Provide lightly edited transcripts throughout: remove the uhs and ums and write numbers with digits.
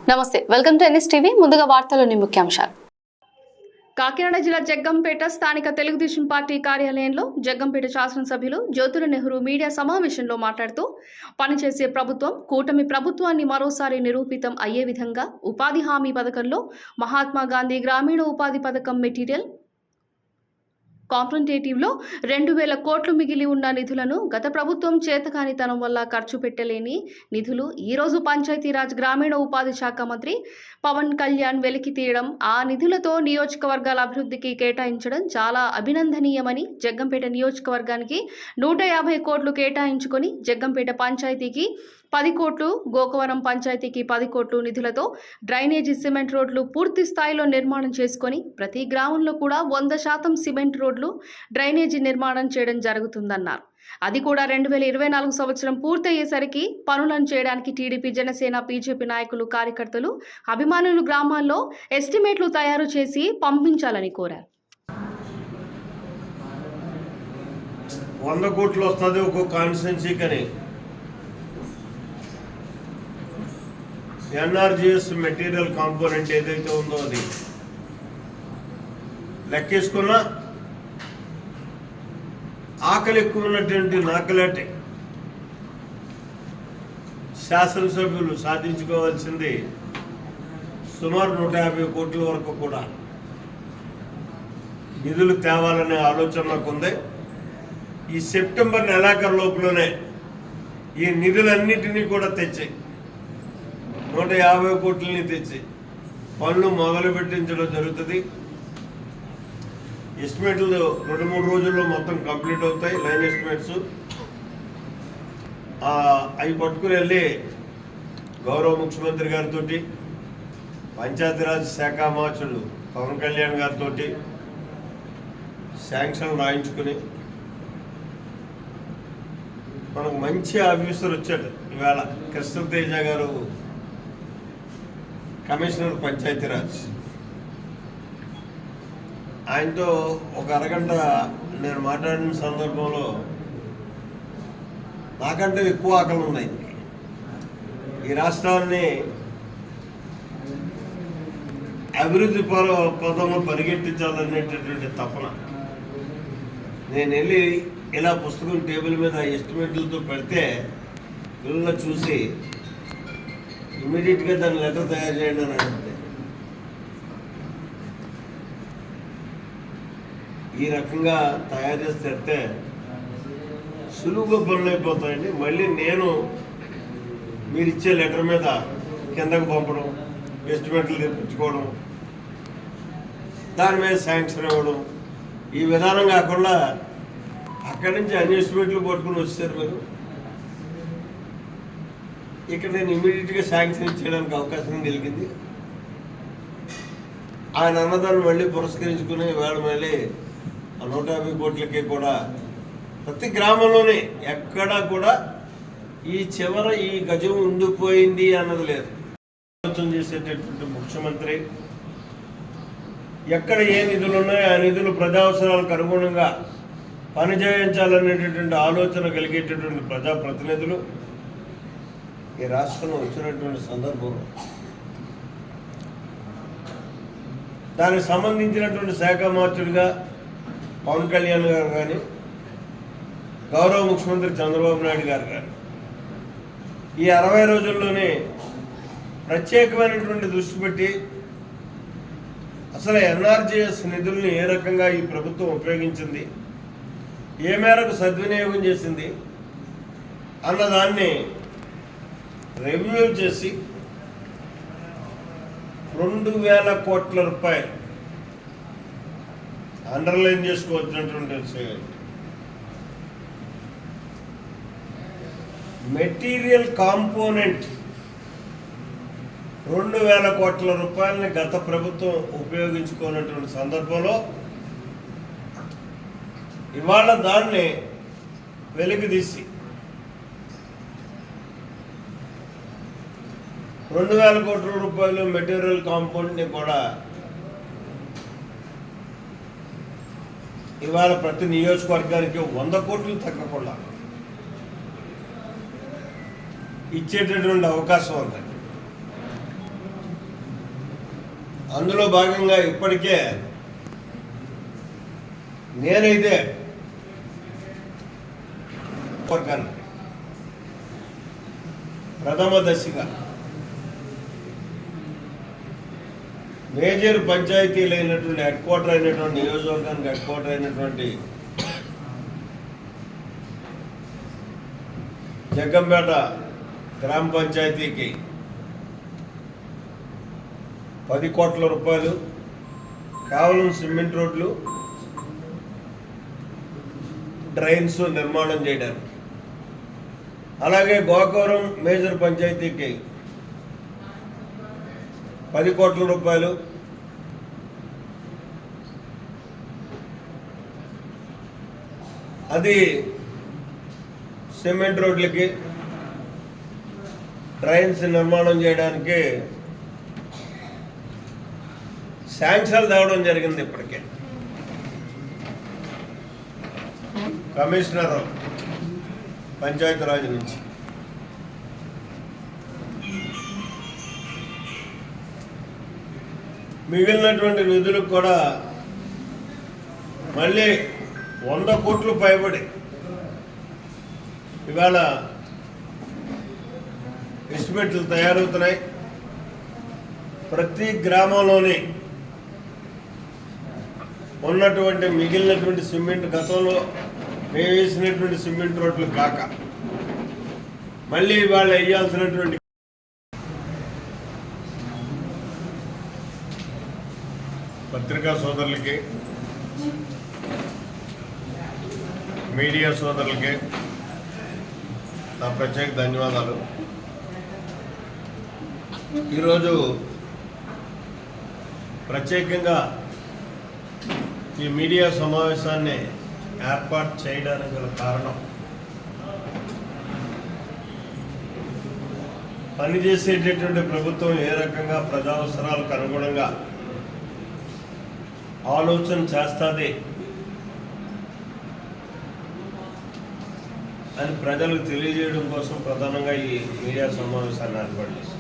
నమస్తే, welcome to NS TV. ముందుగా వార్తల్లోని ముఖ్యాంశాలు. కాకినాడ జిల్లా జగ్గంపేట స్థానిక తెలుగుదేశం పార్టీ కార్యాలయంలో జగ్గంపేట శాసనసభ్యులు జ్యోతుల నెహ్రూ మీడియా సమావేశంలో మాట్లాడుతూ పనిచేసే ప్రభుత్వం కూటమి ప్రభుత్వాన్ని మరోసారి నిరూపితం అయ్యే విధంగా ఉపాధి హామీ పథకంలో మహాత్మా గాంధీ గ్రామీణ ఉపాధి పథకం మెటీరియల్ కాంపన్సేటివ్లో 2,000 కోట్లు మిగిలి ఉన్న నిధులను గత ప్రభుత్వం చేతకానితనం వల్ల ఖర్చు పెట్టలేని నిధులు ఈరోజు పంచాయతీరాజ్ గ్రామీణ ఉపాధి శాఖ మంత్రి పవన్ కళ్యాణ్ వెలికి తీయడం, ఆ నిధులతో నియోజకవర్గాల అభివృద్ధికి కేటాయించడం చాలా అభినందనీయమని, జగ్గంపేట నియోజకవర్గానికి 150 కోట్లు కేటాయించుకొని జగ్గంపేట పంచాయతీకి 10 కోట్లు, గోకవరం పంచాయతీకి 10 కోట్లు నిధులతో డ్రైనేజీ సిమెంట్ రోడ్లు పూర్తి స్థాయిలో నిర్మాణం చేసుకొని ప్రతి గ్రామంలో కూడా 100% సిమెంట్ రోడ్లు డ్రైనేజీ నిర్మాణం చేయడం జరుగుతుందన్నారు. అది కూడా 2024 సంవత్సరం పూర్తయ్యేసరికి పనులను చేయడానికి టీడీపీ, జనసేన, బీజేపీ నాయకులు, కార్యకర్తలు, అభిమానులు గ్రామాల్లో ఎస్టిమేట్లు తయారు చేసి పంపించాలని కోరారు. 100 కోట్లు వస్తుంది ఒక్కో కాన్స్టిట్యున్సీకని. ఎన్ఆర్జీఎస్ మెటీరియల్ కాంపోనెంట్ ఏదైతే ఉందో అది లెక్కేసుకున్నా ఆకలి ఎక్కువ ఉన్నటువంటి నాకలాటి శాసనసభ్యులు సాధించుకోవాల్సింది సుమారు 150 కోట్ల వరకు కూడా నిధులు తేవాలనే ఆలోచన నాకు ఉంది. ఈ సెప్టెంబర్ నెలాఖరు లోపలనే ఈ నిధులన్నిటినీ కూడా తెచ్చి 150 కోట్లని తెచ్చి పనులు మొదలు పెట్టించడం జరుగుతుంది. ఎస్టిమేట్లు 2-3 రోజుల్లో మొత్తం కంప్లీట్ అవుతాయి. లైన్ ఎస్టిమేట్స్ అవి పట్టుకుని వెళ్ళి గౌరవ ముఖ్యమంత్రి గారితో, పంచాయతీరాజ్ శాఖ మార్చుడు పవన్ కళ్యాణ్ గారితో శాంక్షన్ రాయించుకుని మనకు మంచి ఆఫీసర్ వచ్చాడు ఇవాళ. కృష్ణతేజ గారు కమిషనర్ పంచాయతీరాజ్. ఆయనతో ఒక అరగంట నేను మాట్లాడిన సందర్భంలో నాకంటే ఎక్కువ ఆకలి ఉన్నాయి. ఈ రాష్ట్రాన్ని అభివృద్ధి పదంలో పరిగెట్టించాలనేటటువంటి తపన. నేను వెళ్ళి ఇలా పుస్తకం టేబుల్ మీద ఎస్టిమేట్లతో పెడితే పిల్లలు చూసి ఇమీడియట్గా దాని లెటర్ తయారు చేయండి అని అడిగితే ఈ రకంగా తయారు చేసి తెస్తే సులువుగా పనులు అయిపోతాయండి. మళ్ళీ నేను మీరు ఇచ్చే లెటర్ మీద కిందకు పంపడం, ఎస్టిమేట్లు తెప్పించుకోవడం, దాని మీద శాంక్షన్ ఇవ్వడం, ఈ విధానం కాకుండా అక్కడి నుంచి అన్ని ఎస్టిమేట్లు పట్టుకుని వచ్చారు మీరు. ఇక్కడ నేను ఇమీడియట్గా శాంక్షన్ ఇచ్చేయడానికి అవకాశం కలిగింది. ఆయన అన్నదాన్ని మళ్ళీ పురస్కరించుకుని వేళ మళ్ళీ 150 కోట్లకి కూడా ప్రతి గ్రామంలోనే ఎక్కడా కూడా ఈ చివర ఈ గజం ఉండిపోయింది అన్నది లేదు. ఆలోచన చేసేటటువంటి ముఖ్యమంత్రి ఎక్కడ ఏ నిధులు ఉన్నాయో ఆ నిధులు ప్రజావసరాలకు అనుగుణంగా పనిచేయించాలనేటటువంటి ఆలోచన కలిగేటటువంటి ప్రజాప్రతినిధులు ఈ రాష్ట్రంలో వచ్చినటువంటి సందర్భంలో దానికి సంబంధించినటువంటి శాఖ మార్చుడిగా పవన్ కళ్యాణ్ గారు కానీ, గౌరవ ముఖ్యమంత్రి చంద్రబాబు నాయుడు గారు కానీ ఈ 60 రోజుల్లోనే ప్రత్యేకమైనటువంటి దృష్టి పెట్టి అసలు ఎన్ఆర్జీఎస్ నిధుల్ని ఏ రకంగా ఈ ప్రభుత్వం ఉపయోగించింది, ఏ మేరకు సద్వినియోగం చేసింది అన్నదాన్ని రెవ్యూ చేసి 2,000 కోట్ల రూపాయలు అండర్లైన్ చేసుకోవచ్చినటువంటి మెటీరియల్ కాంపోనెంట్ 2,000 కోట్ల రూపాయలని గత ప్రభుత్వం ఉపయోగించుకున్నటువంటి సందర్భంలో ఇవాళ దాన్ని వెలికితీసి 2,000 కోట్ల రూపాయలు మెటీరియల్ కాంపౌండ్ని కూడా ఇవాళ ప్రతి నియోజకవర్గానికి 100 కోట్లు తగ్గకుండా ఇచ్చేటటువంటి అవకాశం ఉంది. అందులో భాగంగా ఇప్పటికే నేనైతే ప్రథమ దశగా మేజర్ పంచాయతీలు అయినటువంటి హెడ్ క్వార్టర్ అయినటువంటి నియోజకవర్గానికి హెడ్ క్వార్టర్ అయినటువంటి జగ్గంపేట గ్రామ పంచాయతీకి 10 కోట్ల రూపాయలు కేవలం సిమెంట్ రోడ్లు డ్రైన్స్ నిర్మాణం చేయడానికి, అలాగే గోకవరం మేజర్ పంచాయతీకి 10 కోట్ల రూపాయలు అది సిమెంట్ రోడ్లకి డ్రైన్స్ నిర్మాణం చేయడానికి శాంక్షన్లు తేవడం జరిగింది. ఇప్పటికే కమిషనర్ పంచాయతీరాజ్ నుంచి మిగిలినటువంటి నిధులకు కూడా మళ్ళీ 100 కోట్లు పైబడి ఇవాళ ఎస్టిమేట్లు తయారవుతున్నాయి. ప్రతి గ్రామంలోని ఉన్నటువంటి మిగిలినటువంటి సిమెంట్ గతంలో మేము వేసినటువంటి సిమెంట్ రోడ్లు కాక మళ్ళీ వాళ్ళు వేయాల్సినటువంటి పత్రికా సోదరులకి, మీడియా సోదరులకి నా ప్రత్యేక ధన్యవాదాలు. ఈరోజు ప్రత్యేకంగా ఈ మీడియా సమావేశాన్ని ఏర్పాటు చేయడానికి గల కారణం, పనిచేసేటటువంటి ప్రభుత్వం ఏ రకంగా ప్రజా అవసరాలకు అనుగుణంగా ఆలోచన చేస్తుంది అని ప్రజలకు తెలియజేయడం కోసం ప్రధానంగా ఈ మీడియా సమావేశాన్ని ఏర్పాటు చేశారు.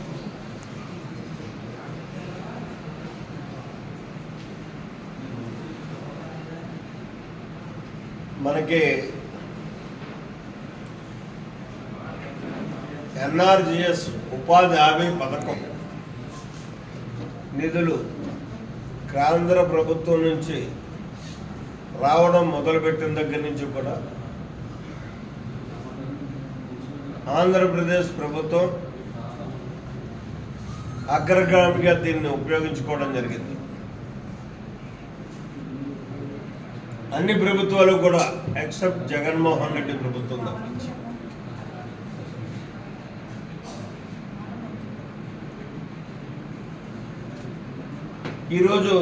మనకి ఎన్ఆర్జిఎస్ ఉపాధి హామీ పథకం నిధులు కేంద్ర ప్రభుత్వం నుంచి రావడం మొదలుపెట్టిన దగ్గర నుంచి కూడా ఆంధ్రప్రదేశ్ ప్రభుత్వం అగ్రగామిగా దీన్ని ఉపయోగించుకోవడం జరిగింది. అన్ని ప్రభుత్వాలు కూడా ఎక్సెప్ట్ జగన్మోహన్ రెడ్డి ప్రభుత్వం తప్పించి. ఈరోజు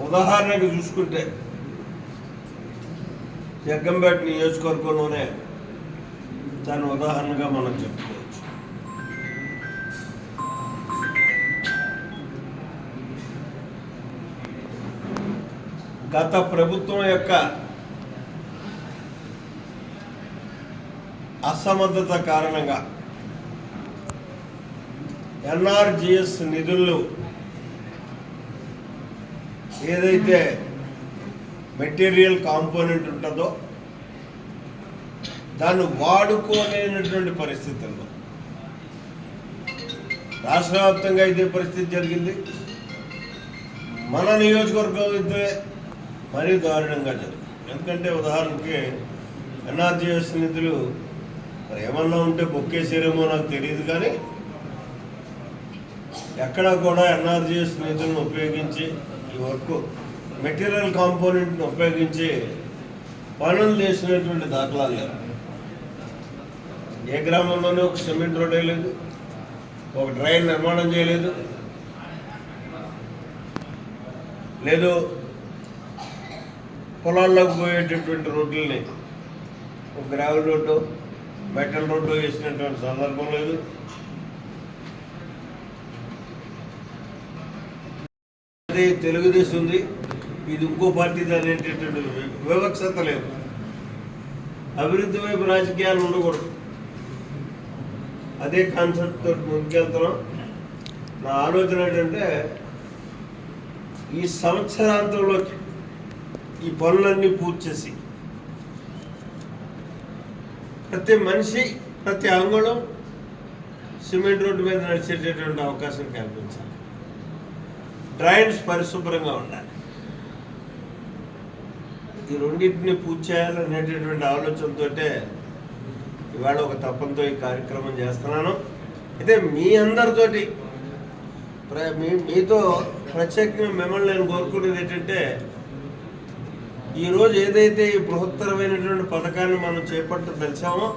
ఉదాహరణకు చూసుకుంటే జగ్గంపేట నియోజకవర్గంలోనే దాని ఉదాహరణగా మనం చెప్పుకోవచ్చు. గత ప్రభుత్వం యొక్క అసమర్థత కారణంగా ఎన్ఆర్జిఎస్ నిధులు ఏదైతే మెటీరియల్ కాంపోనెంట్ ఉంటుందో దాన్ని వాడుకోలేనటువంటి పరిస్థితుల్లో రాష్ట్ర వ్యాప్తంగా ఇదే పరిస్థితి జరిగింది. మన నియోజకవర్గం అయితే మరీ దారుణంగా జరిగింది. ఎందుకంటే ఉదాహరణకి ఎన్ఆర్జిఎస్ నిధులు మరి ఏమన్నా ఉంటే బొక్కేసారేమో నాకు తెలియదు, కానీ ఎక్కడా కూడా ఎన్ఆర్జిఎస్ నిధులను ఉపయోగించి ఈ వర్క్ మెటీరియల్ కాంపోనెంట్ని ఉపయోగించి పనులు చేసినటువంటి దాఖలాలు లేవు. ఏ గ్రామంలోనే ఒక సిమెంట్ రోడ్ వేయలేదు, ఒక డ్రైన్ నిర్మాణం చేయలేదు, లేదు పొలాల్లోకి పోయేటటువంటి రోడ్లని ఒక గ్రావెల్ రోడ్డు, మెటల్ రోడ్డు వేసినటువంటి సందర్భం లేదు. అదే తెలుగుదేశం ఉంది, ఇది ఇంకో పార్టీ అనేటటువంటి వివక్షత లేదు. అభివృద్ధి వైపు రాజకీయాలు ఉండకూడదు. అదే కాన్సెప్ట్ తోటి ముందుకెళ్తున్నాం. నా ఆలోచన ఏంటంటే ఈ సంవత్సరాంతంలోకి ఈ పనులన్నీ పూర్తి చేసి ప్రతి మనిషి ప్రతి అంగుళం సిమెంట్ రోడ్డు మీద నడిచేటటువంటి అవకాశం కల్పించాలి. డ్రైన్స్ పరిశుభ్రంగా ఉండాలి. ఈ రెండింటిని పూర్తి చేయాలనేటటువంటి ఆలోచనతో ఇవాళ ఒక తపంతో ఈ కార్యక్రమం చేస్తున్నాను. అయితే మీ అందరితోటి మీతో ప్రత్యేకంగా మిమ్మల్ని నేను కోరుకునేది ఏంటంటే ఈరోజు ఏదైతే ఈ బృహత్తరమైనటువంటి పథకాన్ని మనం చేపట్టదలిచామో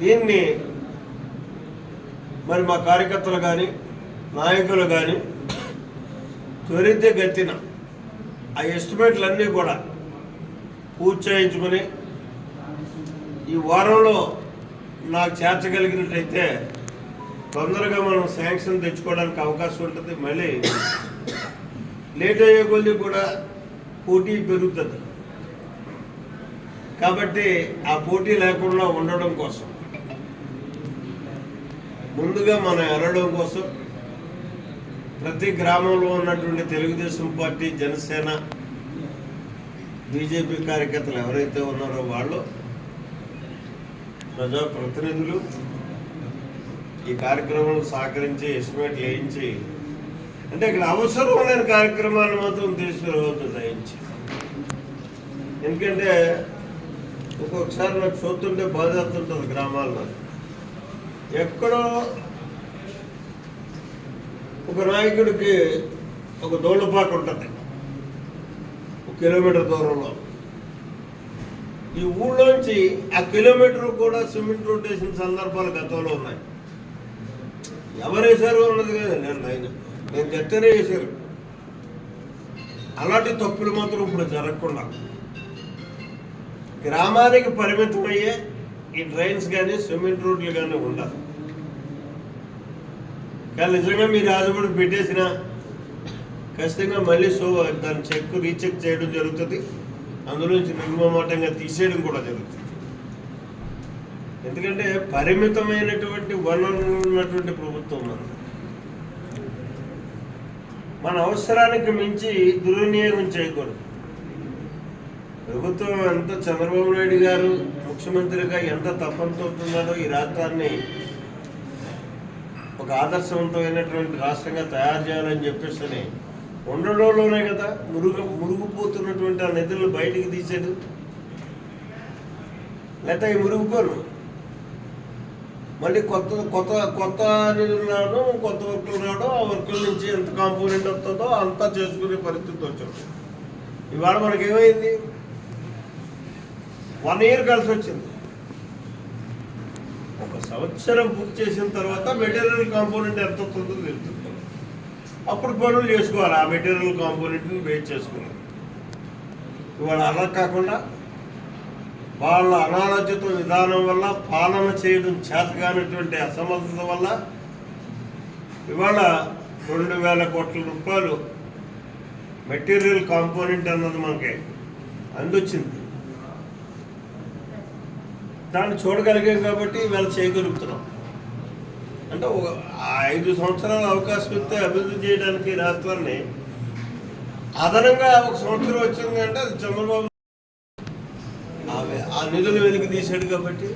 దీన్ని మరి మా కార్యకర్తలు కానీ నాయకులు కానీ త్వరితగతిన ఆ ఎస్టిమేట్లన్నీ కూడా పూర్తి చేయించుకొని ఈ వారంలో నాకు చేర్చగలిగినట్టయితే తొందరగా మనం శాంక్షన్ తెచ్చుకోవడానికి అవకాశం ఉంటుంది. మళ్ళీ లేట్ అయ్యే కొద్ది కూడా పోటీ పెరుగుతుంది. కాబట్టి ఆ పోటీ లేకుండా ఉండడం కోసం ముందుగా మనం వెళ్ళడం కోసం ప్రతి గ్రామంలో ఉన్నటువంటి తెలుగుదేశం పార్టీ, జనసేన, బీజేపీ కార్యకర్తలు ఎవరైతే ఉన్నారో వాళ్ళు ప్రజాప్రతినిధులు ఈ కార్యక్రమం సహకరించి ఎస్టిమేట్ వేయించి అంటే ఇక్కడ అవసరం లేని కార్యక్రమాలు మాత్రం తీసుకురావద్దు దయించి. ఎందుకంటే ఒక్కొక్కసారి నాకు చూస్తుంటే బాధ అవుతుంటుంది. గ్రామాల్లో ఎక్కడో ఒక నాయకుడికి ఒక దోళ్ళపాక ఉంటుంది 1 కిలోమీటర్ దూరంలో. ఈ ఊళ్ళోంచి ఆ కిలోమీటర్ కూడా సిమెంట్ రోడ్ వేసిన సందర్భాలు గతంలో ఉన్నాయి. ఎవరు వేశారు అన్నది కదా, నేను చెప్తేనే వేశారు. అలాంటి తప్పులు మాత్రం ఇప్పుడు జరగకుండా గ్రామానికి పరిమితమయ్యే ఈ డ్రైన్స్ కానీ సిమెంట్ రోడ్లు కానీ ఉండాలి. కానీ నిజంగా మీరు రాజపడి పెట్టేసిన ఖచ్చితంగా మళ్ళీ దాన్ని రీచెక్ చేయడం జరుగుతుంది. అందులోంచి నిర్మమాటంగా తీసేయడం కూడా జరుగుతుంది. ఎందుకంటే పరిమితమైనటువంటి వనరులు ఉన్నటువంటి ప్రభుత్వం మన అవసరానికి మించి దుర్వినియోగం చేయకూడదు. ప్రభుత్వం ఎంత చంద్రబాబు నాయుడు గారు ముఖ్యమంత్రిగా ఎంత తపంతో ఉన్నాడో ఈ రాష్ట్రాన్ని ఒక ఆదర్శవంతమైనటువంటి రాష్ట్రంగా తయారు చేయాలని చెప్పేసి ఉండడంలోనే కదా మురుగుపోతున్నటువంటి ఆ నిధులను బయటికి తీసేది. లేకపోతే ఈ మురుగుపోరు మళ్ళీ కొత్త నిధులు రావడం, కొత్త వర్కులు రావడం, ఆ వర్కుల నుంచి ఎంత కాంపోనెంట్ వస్తుందో అంతా చేసుకునే పరిస్థితి వచ్చింది. ఇవాళ మనకేమైంది, 1 ఇయర్ కలిసి వచ్చింది. 1 సంవత్సరం పూర్తి చేసిన తర్వాత మెటీరియల్ కాంపోనెంట్ ఎంత వస్తుందో తెలుస్తుంది. అప్పుడు పనులు చేసుకోవాలి. ఆ మెటీరియల్ కాంపోనెంట్ని బేస్ చేసుకున్నారు. ఇవాళ అలా కాకుండా వాళ్ళ అనాలోచిత విధానం వల్ల, పాలన చేయడం చేతగానటువంటి అసమర్థత వల్ల ఇవాళ 2,000 కోట్ల రూపాయలు మెటీరియల్ కాంపోనెంట్ అన్నది మనకి అందొచ్చింది. దాన్ని చూడగలిగాం కాబట్టి ఇవాళ చేయగలుగుతున్నాం. అంటే 5 సంవత్సరాల అవకాశం ఇస్తే అభివృద్ధి చేయడానికి రాష్ట్రాన్ని అదనంగా 1 సంవత్సరం వచ్చింది అంటే అది చంద్రబాబు ఆ నిధులు వెలికి తీశాడు. కాబట్టి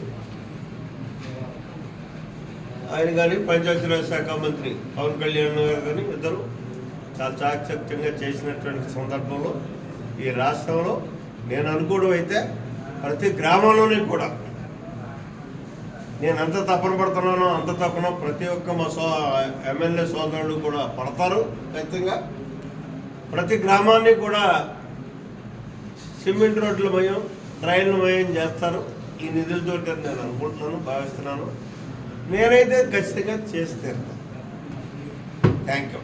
ఆయన కానీ పంచాయతీరాజ్ శాఖ మంత్రి పవన్ కళ్యాణ్ గారు కానీ ఇద్దరు చాలా చాకచక్యంగా చేసినటువంటి సందర్భంలో ఈ రాష్ట్రంలో నేను అనుకోవడం అయితే ప్రతి గ్రామంలోనే కూడా నేను ఎంత తపన పడుతున్నానో అంత తపన ప్రతి ఒక్క మా ఎమ్మెల్యే సోదరులు కూడా పడతారు. ఖచ్చితంగా ప్రతి గ్రామాన్ని కూడా సిమెంట్ రోడ్ల మయం, డ్రైన్ల మయం చేస్తారు ఈ నిధులతో నేను అనుకుంటున్నాను, భావిస్తున్నాను. నేనైతే ఖచ్చితంగా చేసి తీరుతాను. Thank you.